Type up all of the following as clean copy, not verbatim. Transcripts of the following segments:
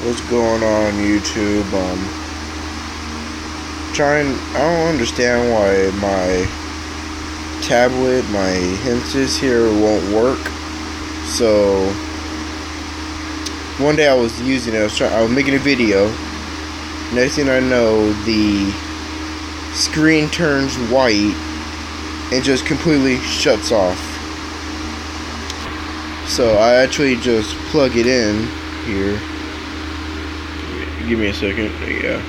What's going on YouTube? I don't understand why my tablet, my Hisense here won't work. So one day I was using it, I was making a video. Next thing I know, the screen turns white and just completely shuts off. So I actually just plug it in here. Give me a second. Yeah.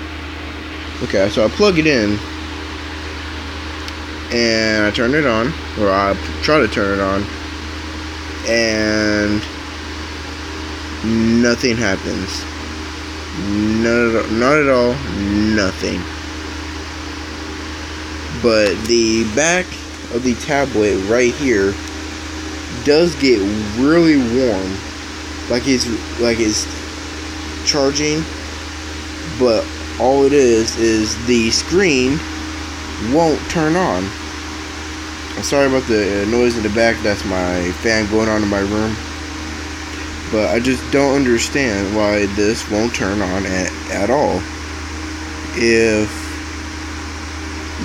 Okay, so I plug it in and I turn it on, or I try to turn it on, and nothing happens. Not at all. Nothing. But the back of the tablet right here does get really warm, like it's charging, but all it is the screen won't turn on. I'm sorry about the noise in the back. That's my fan going on in my room. But I just don't understand why this won't turn on at all. If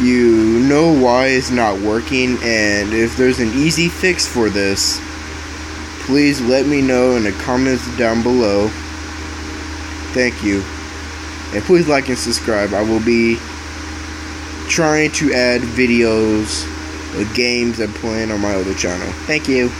you know why it's not working, and if there's an easy fix for this, please let me know in the comments down below. Thank you. And please like and subscribe. I will be trying to add videos of games I'm playing on my other channel. Thank you.